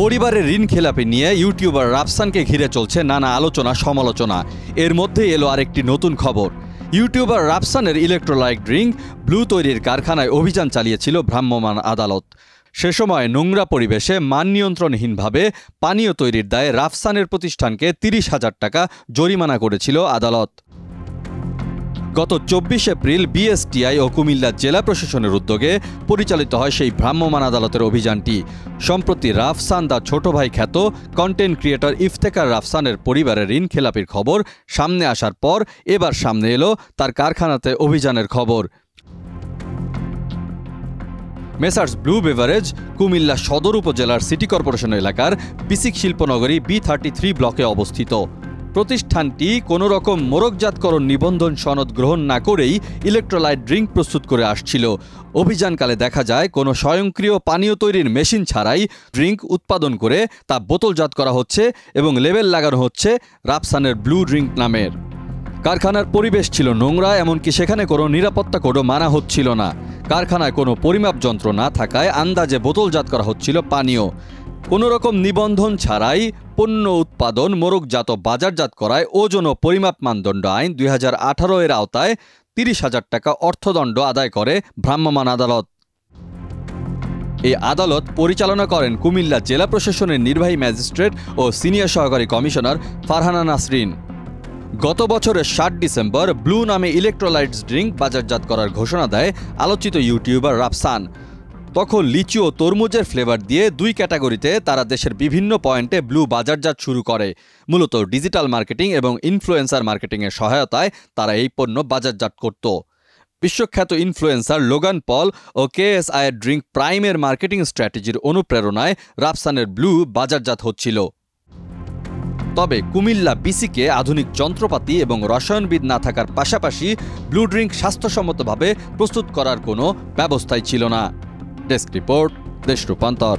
পরিবারের ঋণ খেলাপি নিয়ে ইউটিউবার রাফসানকে ঘিরে চলছে নানা আলোচনা সমালোচনা। এর মধ্যে এলো আরেকটি নতুন খবর। ইউটিউবার রাফসানের ইলেকট্রোলাইট ড্রিঙ্ক ব্লু তৈরির কারখানায় অভিযান চালিয়েছিল ভ্রাম্যমাণ আদালত। সে সময় নোংরা পরিবেশে মান নিয়ন্ত্রণহীনভাবে পানীয় তৈরির দায়ে রাফসানের প্রতিষ্ঠানকে ৩০,০০০ টাকা জরিমানা করেছিল আদালত। গত ২৪ এপ্রিল বিএসটিআই ও কুমিল্লা জেলা প্রশাসনের উদ্যোগে পরিচালিত হয় সেই ভ্রাম্যমাণ আদালতের অভিযানটি। সম্প্রতি রাফসান তার ছোট ভাই খ্যাত কন্টেন্ট ক্রিয়েটর ইফতেখার রাফসানের পরিবারের ঋণ খেলাপির খবর সামনে আসার পর এবার সামনে এলো তার কারখানাতে অভিযানের খবর। মেসার্স ব্লু বেভারেজ কুমিল্লা সদর উপজেলার সিটি কর্পোরেশন এলাকার বিসিক শিল্পনগরী B33 ব্লকে অবস্থিত। প্রতিষ্ঠানটি কোনো রকম মোড়কজাতকরণ নিবন্ধন সনদ গ্রহণ না করেই ইলেকট্রোলাইট ড্রিঙ্ক প্রস্তুত করে আসছিল। অভিযানকালে দেখা যায় কোনো স্বয়ংক্রিয় পানীয় তৈরির মেশিন ছাড়াই ড্রিঙ্ক উৎপাদন করে তা বোতলজাত করা হচ্ছে এবং লেবেল লাগানো হচ্ছে রাফসানের ব্লু ড্রিঙ্ক নামের। কারখানার পরিবেশ ছিল নোংরা, এমনকি সেখানে কোনো নিরাপত্তা কোডও মানা হচ্ছিল না। কারখানায় কোনো পরিমাপ যন্ত্র না থাকায় আন্দাজে বোতলজাত করা হচ্ছিল পানীয়। কোনো রকম নিবন্ধন ছাড়াই পণ্য উৎপাদন, মোড়কজাত বাজারজাত করায় ওজন ও পরিমাপ মানদণ্ড আইন ২০১৮ এর আওতায় ৩০,০০০ টাকা অর্থদণ্ড আদায় করে ভ্রাম্যমাণ আদালত। এই আদালত পরিচালনা করেন কুমিল্লা জেলা প্রশাসনের নির্বাহী ম্যাজিস্ট্রেট ও সিনিয়র সহকারী কমিশনার ফারহানা নাসরিন। গত বছরের ৭ ডিসেম্বর ব্লু নামে ইলেকট্রোলাইটস ড্রিঙ্ক বাজারজাত করার ঘোষণা দেয় আলোচিত ইউটিউবার রাফসান। তখন লিচু ও তরমুজের ফ্লেভার দিয়ে ২ ক্যাটাগরিতে তারা দেশের বিভিন্ন পয়েন্টে ব্লু বাজারজাত শুরু করে। মূলত ডিজিটাল মার্কেটিং এবং ইনফ্লুয়েন্সার মার্কেটিংয়ের সহায়তায় তারা এই পণ্য বাজারজাত করত। বিশ্বখ্যাত ইনফ্লুয়েন্সার লোগান পল ও KSI ড্রিঙ্ক প্রাইমের মার্কেটিং স্ট্র্যাটেজির অনুপ্রেরণায় রাফসানের ব্লু বাজারজাত হচ্ছিল। তবে কুমিল্লা বিসিকে আধুনিক যন্ত্রপাতি এবং রসায়নবিদ না থাকার পাশাপাশি ব্লু ড্রিঙ্ক স্বাস্থ্যসম্মতভাবে প্রস্তুত করার কোনো ব্যবস্থাই ছিল না। ডেস্ক রিপোর্ট, দেশ রূপান্তর।